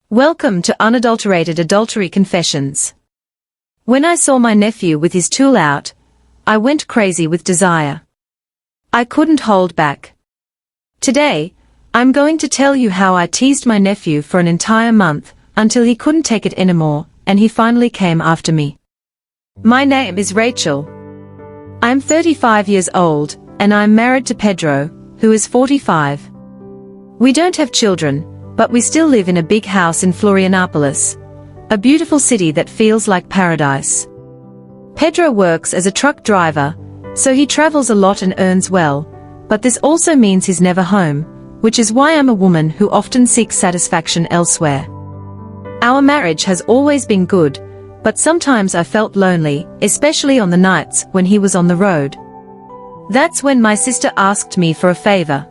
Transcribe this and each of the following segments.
Welcome to Unadulterated Adultery Confessions. When I saw my nephew with his tool out, I went crazy with desire. I couldn't hold back. Today, I'm going to tell you how I teased my nephew for an entire month, until he couldn't take it anymore, and he finally came after me. My name is Rachel. I'm 35 years old, and I'm married to Pedro, who is 45. We don't have children, but we still live in a big house in Florianopolis, a beautiful city that feels like paradise. Pedro works as a truck driver, so he travels a lot and earns well, but this also means he's never home, which is why I'm a woman who often seeks satisfaction elsewhere. Our marriage has always been good, but sometimes I felt lonely, especially on the nights when he was on the road. That's when my sister asked me for a favor.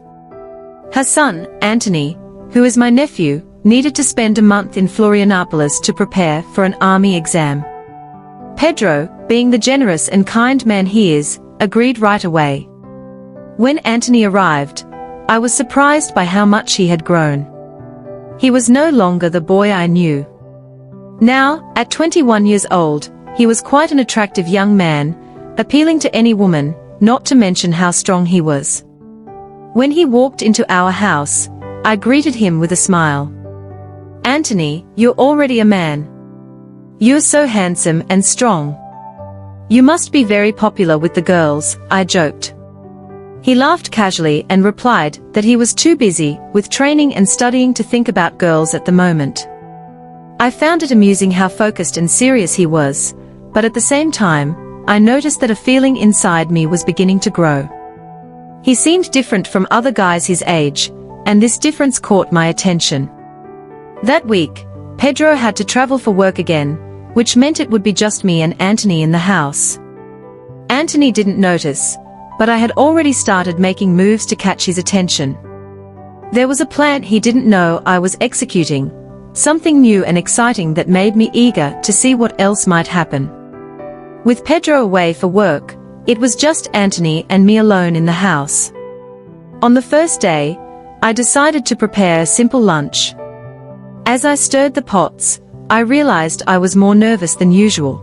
Her son, Anthony, who is my nephew, needed to spend a month in Florianopolis to prepare for an army exam. Pedro, being the generous and kind man he is, agreed right away. When Anthony arrived, I was surprised by how much he had grown. He was no longer the boy I knew. Now, at 21 years old, he was quite an attractive young man, appealing to any woman, not to mention how strong he was. When he walked into our house, I greeted him with a smile. "Anthony, you're already a man. You're so handsome and strong. You must be very popular with the girls," I joked. He laughed casually and replied that he was too busy with training and studying to think about girls at the moment. I found it amusing how focused and serious he was, but at the same time, I noticed that a feeling inside me was beginning to grow. He seemed different from other guys his age, and this difference caught my attention. That week, Pedro had to travel for work again, which meant it would be just me and Anthony in the house. Anthony didn't notice, but I had already started making moves to catch his attention. There was a plan he didn't know I was executing, something new and exciting that made me eager to see what else might happen. With Pedro away for work, it was just Anthony and me alone in the house. On the first day, I decided to prepare a simple lunch. As I stirred the pots, I realized I was more nervous than usual.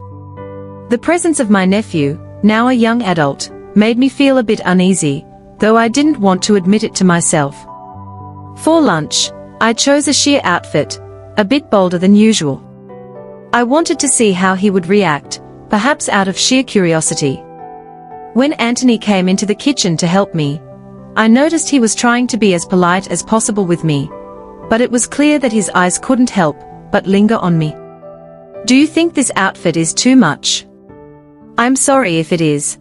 The presence of my nephew, now a young adult, made me feel a bit uneasy, though I didn't want to admit it to myself. For lunch, I chose a sheer outfit, a bit bolder than usual. I wanted to see how he would react, perhaps out of sheer curiosity. When Anthony came into the kitchen to help me, I noticed he was trying to be as polite as possible with me, but it was clear that his eyes couldn't help but linger on me. "Do you think this outfit is too much?" "I'm sorry if it is.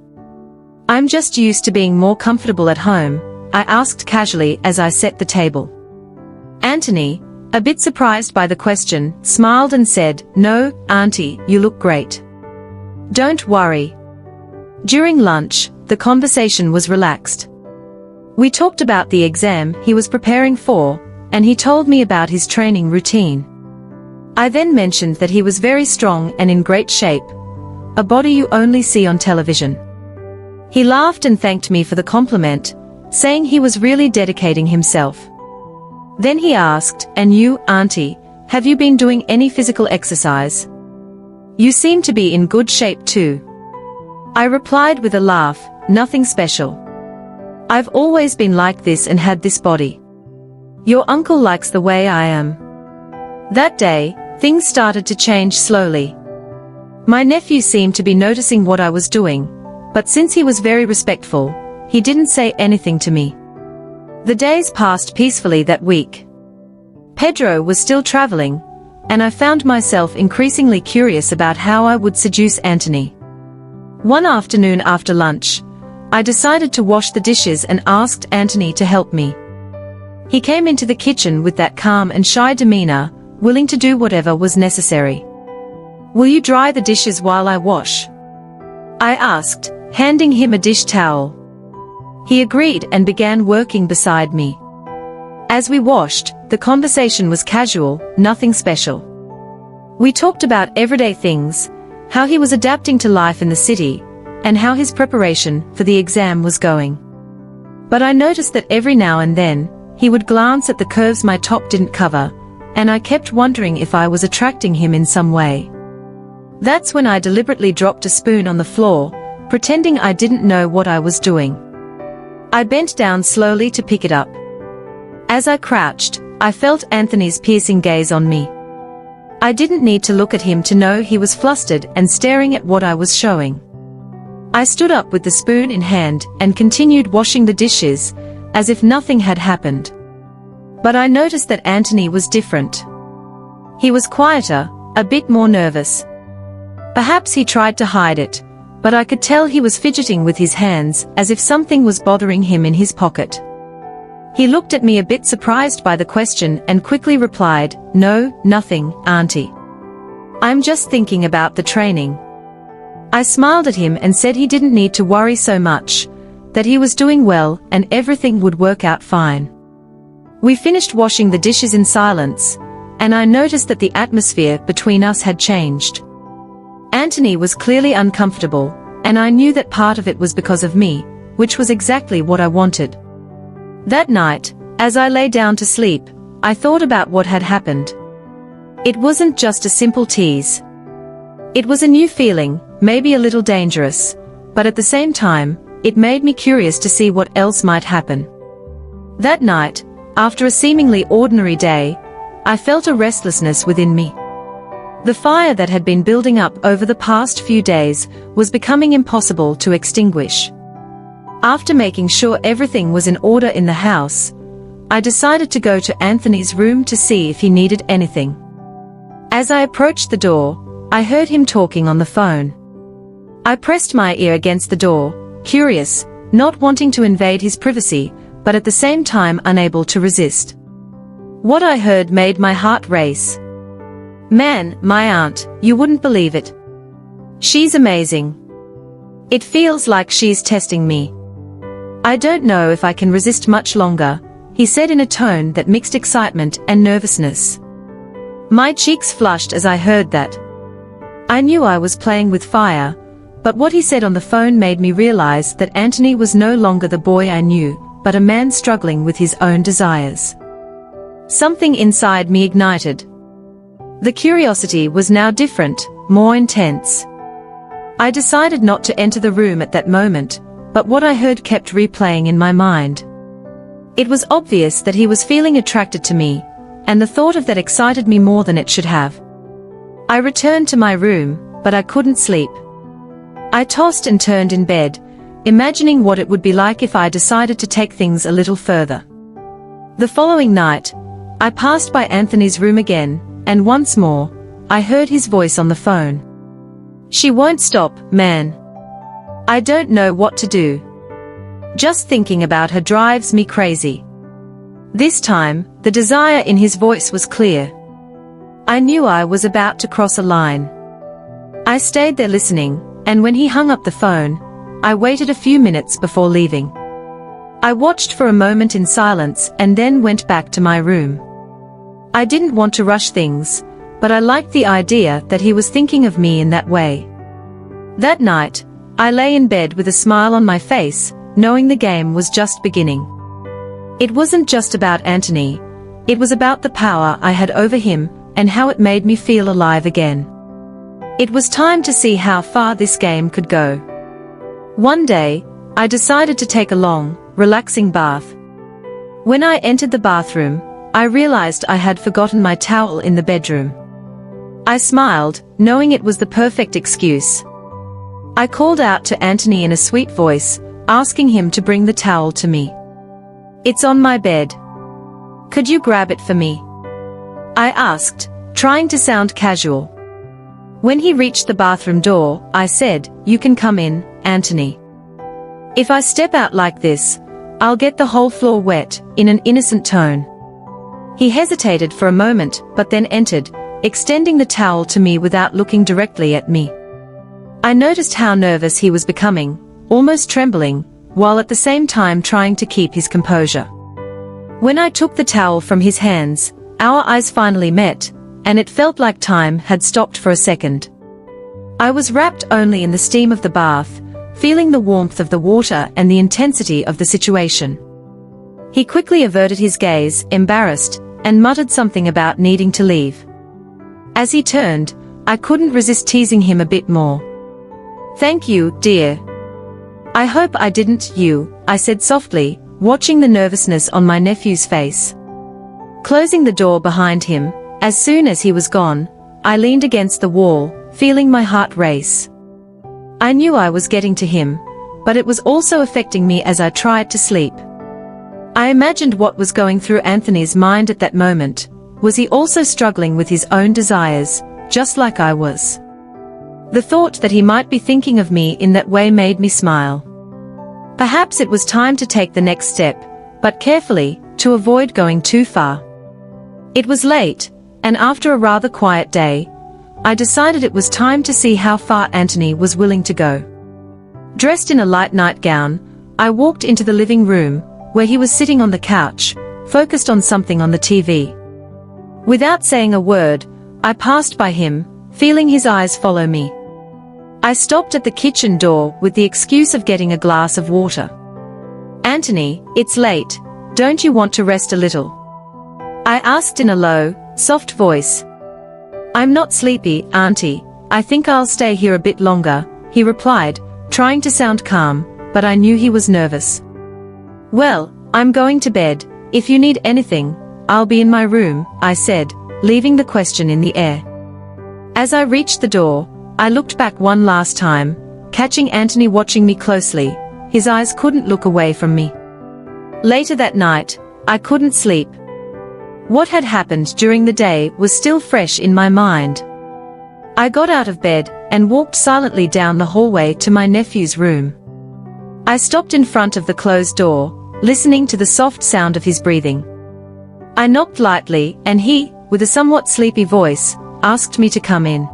I'm just used to being more comfortable at home," I asked casually as I set the table. Anthony, a bit surprised by the question, smiled and said, "No, Auntie, you look great. Don't worry." During lunch, the conversation was relaxed. We talked about the exam he was preparing for, and he told me about his training routine. I then mentioned that he was very strong and in great shape, a body you only see on television. He laughed and thanked me for the compliment, saying he was really dedicating himself. Then he asked, "And you, Auntie, have you been doing any physical exercise? You seem to be in good shape too." I replied with a laugh, "Nothing special. I've always been like this and had this body. Your uncle likes the way I am." That day, things started to change slowly. My nephew seemed to be noticing what I was doing, but since he was very respectful, he didn't say anything to me. The days passed peacefully that week. Pedro was still traveling, and I found myself increasingly curious about how I would seduce Anthony. One afternoon after lunch, I decided to wash the dishes and asked Anthony to help me. He came into the kitchen with that calm and shy demeanor, willing to do whatever was necessary. "Will you dry the dishes while I wash?" I asked, handing him a dish towel. He agreed and began working beside me. As we washed, the conversation was casual, nothing special. We talked about everyday things, how he was adapting to life in the city, and how his preparation for the exam was going. But I noticed that every now and then, he would glance at the curves my top didn't cover, and I kept wondering if I was attracting him in some way. That's when I deliberately dropped a spoon on the floor, pretending I didn't know what I was doing. I bent down slowly to pick it up. As I crouched, I felt Anthony's piercing gaze on me. I didn't need to look at him to know he was flustered and staring at what I was showing. I stood up with the spoon in hand and continued washing the dishes, as if nothing had happened. But I noticed that Anthony was different. He was quieter, a bit more nervous. Perhaps he tried to hide it, but I could tell he was fidgeting with his hands as if something was bothering him in his pocket. He looked at me a bit surprised by the question and quickly replied, "No, nothing, Auntie. I'm just thinking about the training." I smiled at him and said he didn't need to worry so much, that he was doing well and everything would work out fine. We finished washing the dishes in silence, and I noticed that the atmosphere between us had changed. Anthony was clearly uncomfortable, and I knew that part of it was because of me, which was exactly what I wanted. That night, as I lay down to sleep, I thought about what had happened. It wasn't just a simple tease. It was a new feeling, maybe a little dangerous, but at the same time, it made me curious to see what else might happen. That night, after a seemingly ordinary day, I felt a restlessness within me. The fire that had been building up over the past few days was becoming impossible to extinguish. After making sure everything was in order in the house, I decided to go to Anthony's room to see if he needed anything. As I approached the door, I heard him talking on the phone. I pressed my ear against the door, curious, not wanting to invade his privacy, but at the same time unable to resist. What I heard made my heart race. "Man, my aunt, you wouldn't believe it. She's amazing. It feels like she's testing me. I don't know if I can resist much longer," he said in a tone that mixed excitement and nervousness. My cheeks flushed as I heard that. I knew I was playing with fire, but what he said on the phone made me realize that Anthony was no longer the boy I knew, but a man struggling with his own desires. Something inside me ignited. The curiosity was now different, more intense. I decided not to enter the room at that moment, but what I heard kept replaying in my mind. It was obvious that he was feeling attracted to me, and the thought of that excited me more than it should have. I returned to my room, but I couldn't sleep. I tossed and turned in bed, imagining what it would be like if I decided to take things a little further. The following night, I passed by Anthony's room again, and once more, I heard his voice on the phone. "She won't stop, man. I don't know what to do. Just thinking about her drives me crazy." This time, the desire in his voice was clear. I knew I was about to cross a line. I stayed there listening, and when he hung up the phone, I waited a few minutes before leaving. I watched for a moment in silence and then went back to my room. I didn't want to rush things, but I liked the idea that he was thinking of me in that way. That night, I lay in bed with a smile on my face, knowing the game was just beginning. It wasn't just about Anthony, it was about the power I had over him and how it made me feel alive again. It was time to see how far this game could go. One day, I decided to take a long, relaxing bath. When I entered the bathroom, I realized I had forgotten my towel in the bedroom. I smiled, knowing it was the perfect excuse. I called out to Anthony in a sweet voice, asking him to bring the towel to me. "It's on my bed. Could you grab it for me?" I asked, trying to sound casual. When he reached the bathroom door, I said, "You can come in, Anthony. If I step out like this, I'll get the whole floor wet," in an innocent tone. He hesitated for a moment, but then entered, extending the towel to me without looking directly at me. I noticed how nervous he was becoming, almost trembling, while at the same time trying to keep his composure. When I took the towel from his hands, our eyes finally met, and it felt like time had stopped for a second. I was wrapped only in the steam of the bath, feeling the warmth of the water and the intensity of the situation. He quickly averted his gaze, embarrassed, and muttered something about needing to leave. As he turned, I couldn't resist teasing him a bit more. "Thank you, dear." "I hope I didn't I said softly, watching the nervousness on my nephew's face. Closing the door behind him, as soon as he was gone, I leaned against the wall, feeling my heart race. I knew I was getting to him, but it was also affecting me as I tried to sleep. I imagined what was going through Anthony's mind at that moment. Was he also struggling with his own desires, just like I was? The thought that he might be thinking of me in that way made me smile. Perhaps it was time to take the next step, but carefully, to avoid going too far. It was late, and after a rather quiet day, I decided it was time to see how far Anthony was willing to go. Dressed in a light nightgown, I walked into the living room, where he was sitting on the couch, focused on something on the TV. Without saying a word, I passed by him, feeling his eyes follow me. I stopped at the kitchen door with the excuse of getting a glass of water. "Anthony, it's late, don't you want to rest a little?" I asked in a low, soft voice. "I'm not sleepy, Auntie, I think I'll stay here a bit longer," he replied, trying to sound calm, but I knew he was nervous. "Well, I'm going to bed, if you need anything, I'll be in my room," I said, leaving the question in the air. As I reached the door, I looked back one last time, catching Anthony watching me closely. His eyes couldn't look away from me. Later that night, I couldn't sleep. What had happened during the day was still fresh in my mind. I got out of bed and walked silently down the hallway to my nephew's room. I stopped in front of the closed door, listening to the soft sound of his breathing. I knocked lightly, and he, with a somewhat sleepy voice, asked me to come in.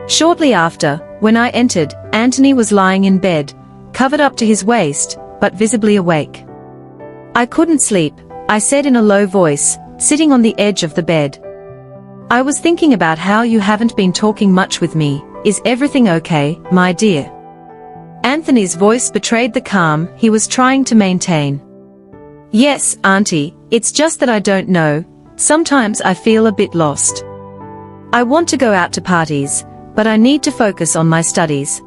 Shortly after, when I entered, Anthony was lying in bed, covered up to his waist, but visibly awake. "I couldn't sleep," I said in a low voice, sitting on the edge of the bed. "I was thinking about how you haven't been talking much with me. Is everything okay, my dear?" Anthony's voice betrayed the calm he was trying to maintain. "Yes, Auntie, it's just that I don't know, sometimes I feel a bit lost. I want to go out to parties, but I need to focus on my studies."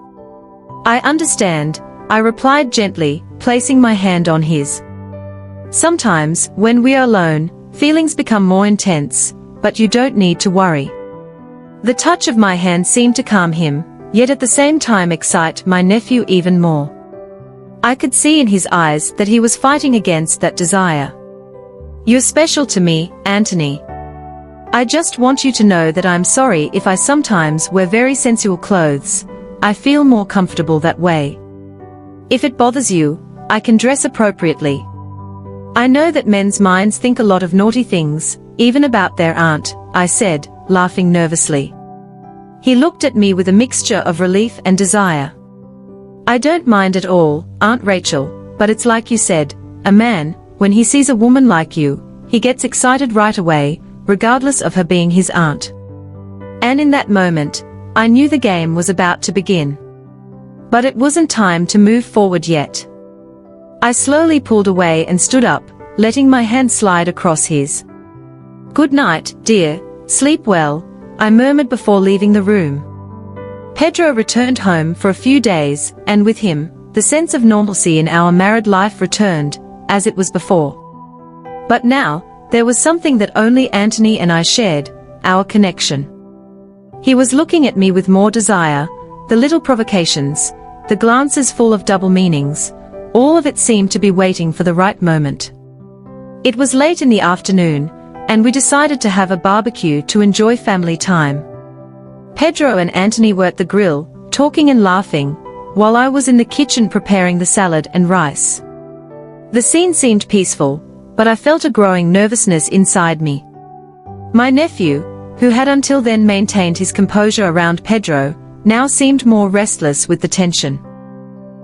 "I understand," I replied gently, placing my hand on his. "Sometimes, when we are alone, feelings become more intense, but you don't need to worry." The touch of my hand seemed to calm him, yet at the same time excite my nephew even more. I could see in his eyes that he was fighting against that desire. "You're special to me, Anthony. I just want you to know that I'm sorry if I sometimes wear very sensual clothes. I feel more comfortable that way. If it bothers you, I can dress appropriately. I know that men's minds think a lot of naughty things, even about their aunt," I said, laughing nervously. He looked at me with a mixture of relief and desire. "I don't mind at all, Aunt Rachel, but it's like you said, a man, when he sees a woman like you, he gets excited right away, regardless of her being his aunt." And in that moment, I knew the game was about to begin. But it wasn't time to move forward yet. I slowly pulled away and stood up, letting my hand slide across his. "Good night, dear, sleep well," I murmured before leaving the room. Pedro returned home for a few days, and with him, the sense of normalcy in our married life returned, as it was before. But now, there was something that only Anthony and I shared, our connection. He was looking at me with more desire, the little provocations, the glances full of double meanings, all of it seemed to be waiting for the right moment. It was late in the afternoon, and we decided to have a barbecue to enjoy family time. Pedro and Anthony were at the grill, talking and laughing, while I was in the kitchen preparing the salad and rice. The scene seemed peaceful, but I felt a growing nervousness inside me. My nephew, who had until then maintained his composure around Pedro, now seemed more restless with the tension.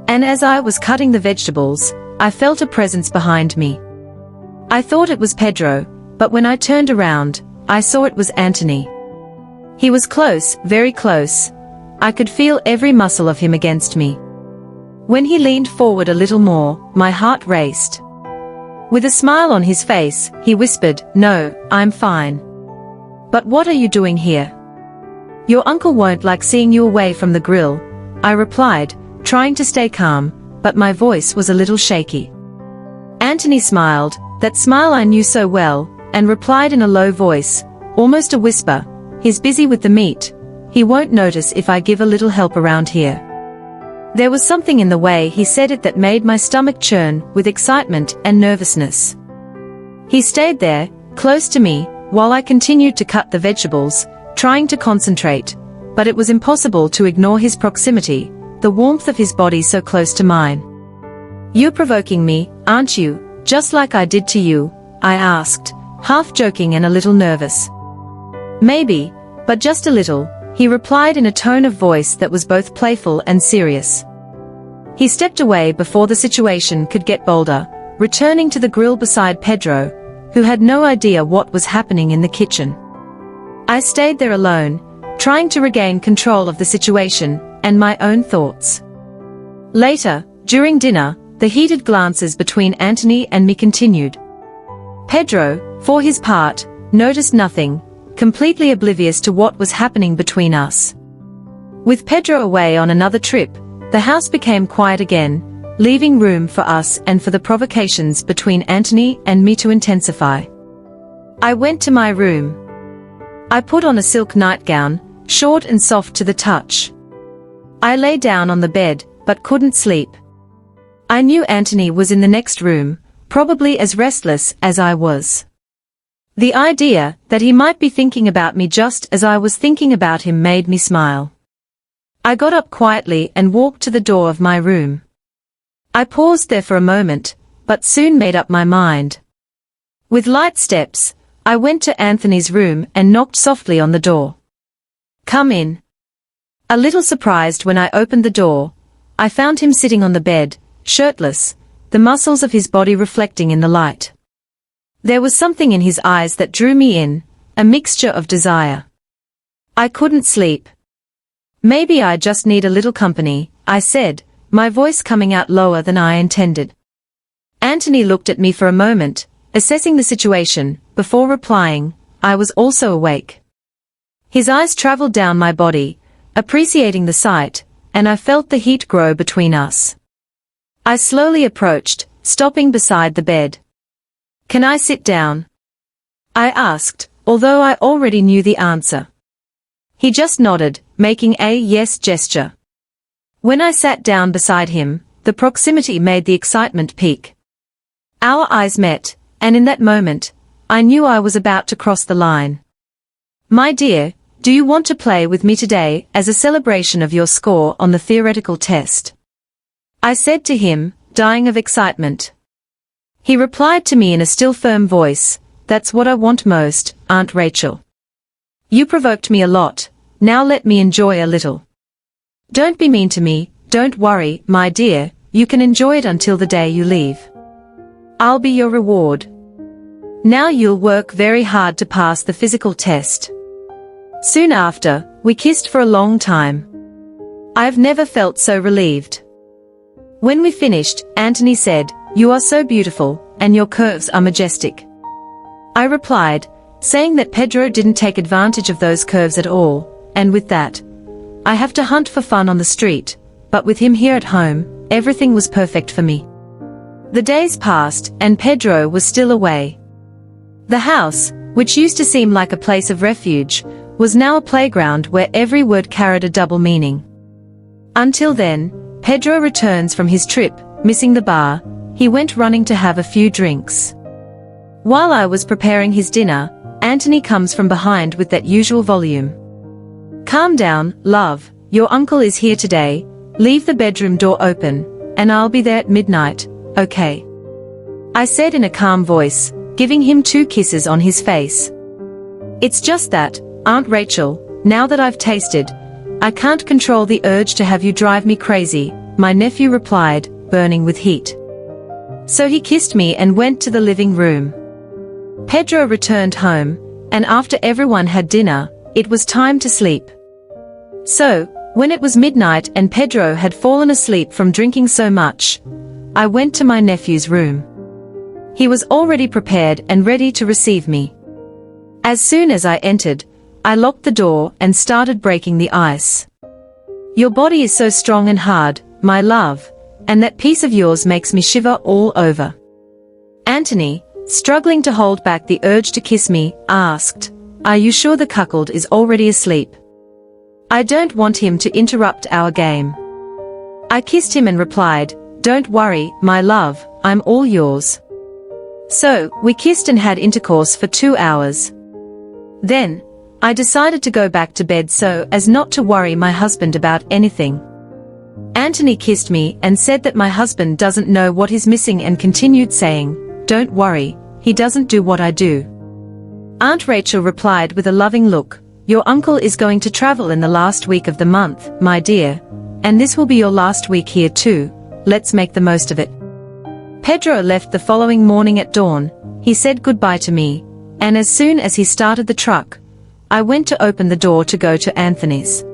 And as I was cutting the vegetables, I felt a presence behind me. I thought it was Pedro, but when I turned around, I saw it was Anthony. He was close, very close. I could feel every muscle of him against me. When he leaned forward a little more, my heart raced. With a smile on his face, he whispered, "No, I'm fine." "But what are you doing here?" "Your uncle won't like seeing you away from the grill," I replied, trying to stay calm, but my voice was a little shaky. Anthony smiled, that smile I knew so well, and replied in a low voice, almost a whisper, "He's busy with the meat. He won't notice if I give a little help around here." There was something in the way he said it that made my stomach churn with excitement and nervousness. He stayed there, close to me, while I continued to cut the vegetables, trying to concentrate, but it was impossible to ignore his proximity, the warmth of his body so close to mine. "You're provoking me, aren't you, just like I did to you?" I asked, half joking and a little nervous. "Maybe, but just a little," he replied in a tone of voice that was both playful and serious. He stepped away before the situation could get bolder, returning to the grill beside Pedro, who had no idea what was happening in the kitchen. I stayed there alone, trying to regain control of the situation and my own thoughts. Later, during dinner, the heated glances between Anthony and me continued. Pedro, for his part, noticed nothing, completely oblivious to what was happening between us. With Pedro away on another trip, the house became quiet again, leaving room for us and for the provocations between Anthony and me to intensify. I went to my room. I put on a silk nightgown, short and soft to the touch. I lay down on the bed, but couldn't sleep. I knew Anthony was in the next room, probably as restless as I was. The idea that he might be thinking about me just as I was thinking about him made me smile. I got up quietly and walked to the door of my room. I paused there for a moment, but soon made up my mind. With light steps, I went to Anthony's room and knocked softly on the door. "Come in." A little surprised when I opened the door, I found him sitting on the bed, shirtless, the muscles of his body reflecting in the light. There was something in his eyes that drew me in, a mixture of desire. I couldn't sleep. "Maybe I just need a little company," I said, my voice coming out lower than I intended. Anthony looked at me for a moment, assessing the situation, before replying, I was also awake. His eyes traveled down my body, appreciating the sight, and I felt the heat grow between us. I slowly approached, stopping beside the bed. "Can I sit down?" I asked, although I already knew the answer. He just nodded, making a yes gesture. When I sat down beside him, the proximity made the excitement peak. Our eyes met, and in that moment, I knew I was about to cross the line. "My dear, do you want to play with me today as a celebration of your score on the theoretical test?" I said to him, dying of excitement. He replied to me in a still firm voice, "That's what I want most, Aunt Rachel. You provoked me a lot, now let me enjoy a little. Don't be mean to me, don't worry, my dear, you can enjoy it until the day you leave. I'll be your reward. Now you'll work very hard to pass the physical test." Soon after, we kissed for a long time. I've never felt so relieved. When we finished, Anthony said, "You are so beautiful, and your curves are majestic." I replied, saying that Pedro didn't take advantage of those curves at all, and with that, I have to hunt for fun on the street, but with him here at home, everything was perfect for me. The days passed, and Pedro was still away. The house, which used to seem like a place of refuge, was now a playground where every word carried a double meaning. Until then, Pedro returns from his trip, missing the bar, he went running to have a few drinks. While I was preparing his dinner, Anthony comes from behind with that usual volume. "Calm down, love, your uncle is here today, leave the bedroom door open, and I'll be there at midnight, okay?" I said in a calm voice, giving him 2 kisses on his face. "It's just that, Aunt Rachel, now that I've tasted, I can't control the urge to have you drive me crazy," my nephew replied, burning with heat. So he kissed me and went to the living room. Pedro returned home, and after everyone had dinner, it was time to sleep. So, when it was midnight and Pedro had fallen asleep from drinking so much, I went to my nephew's room. He was already prepared and ready to receive me. As soon as I entered, I locked the door and started breaking the ice. Your body is so strong and hard, my love, and that piece of yours makes me shiver all over. Anthony, struggling to hold back the urge to kiss me, asked, "Are you sure the cuckold is already asleep? I don't want him to interrupt our game." I kissed him and replied, "Don't worry, my love, I'm all yours." So, we kissed and had intercourse for 2 hours. Then, I decided to go back to bed so as not to worry my husband about anything. Anthony kissed me and said that my husband doesn't know what he's missing and continued saying, "Don't worry, he doesn't do what I do." Aunt Rachel replied with a loving look, "Your uncle is going to travel in the last week of the month, my dear, and this will be your last week here too, let's make the most of it." Pedro left the following morning at dawn. He said goodbye to me, and as soon as he started the truck, I went to open the door to go to Anthony's.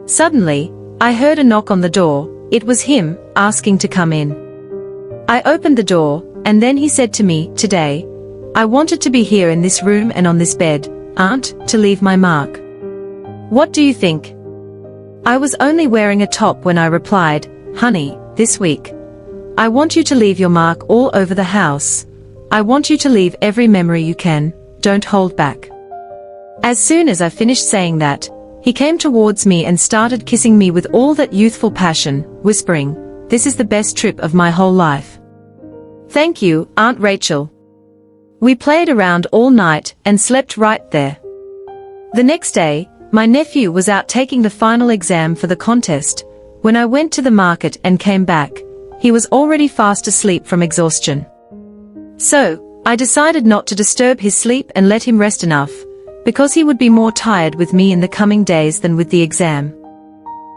Suddenly, I heard a knock on the door. It was him, asking to come in. I opened the door, and then he said to me, "Today, I wanted to be here in this room and on this bed, Aunt, to leave my mark. What do you think?" I was only wearing a top when I replied, "Honey, this week, I want you to leave your mark all over the house. I want you to leave every memory you can, don't hold back." As soon as I finished saying that, he came towards me and started kissing me with all that youthful passion, whispering, "This is the best trip of my whole life." Thank you, Aunt Rachel. We played around all night and slept right there. The next day, my nephew was out taking the final exam for the contest. When I went to the market and came back, he was already fast asleep from exhaustion. So, I decided not to disturb his sleep and let him rest enough, because he would be more tired with me in the coming days than with the exam.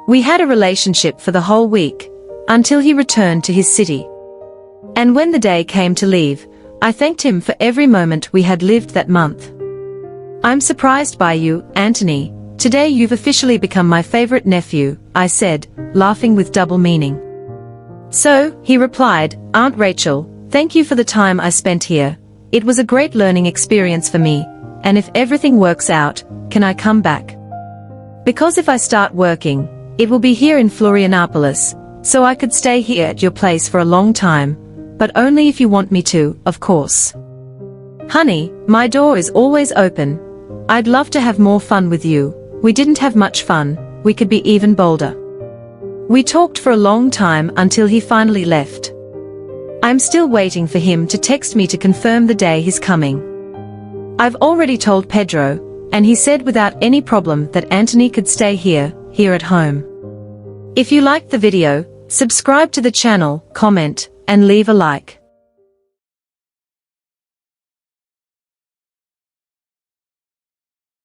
We had a relationship for the whole week, until he returned to his city. And when the day came to leave, I thanked him for every moment we had lived that month. "I'm surprised by you, Anthony. Today you've officially become my favorite nephew," I said, laughing with double meaning. So, he replied, "Aunt Rachel, thank you for the time I spent here. It was a great learning experience for me, and if everything works out, can I come back? Because if I start working, it will be here in Florianopolis, so I could stay here at your place for a long time, but only if you want me to, of course. Honey, my door is always open. I'd love to have more fun with you. We didn't have much fun, we could be even bolder." We talked for a long time until he finally left. I'm still waiting for him to text me to confirm the day he's coming. I've already told Pedro, and he said without any problem that Anthony could stay here at home. If you liked the video, subscribe to the channel, comment, and leave a like.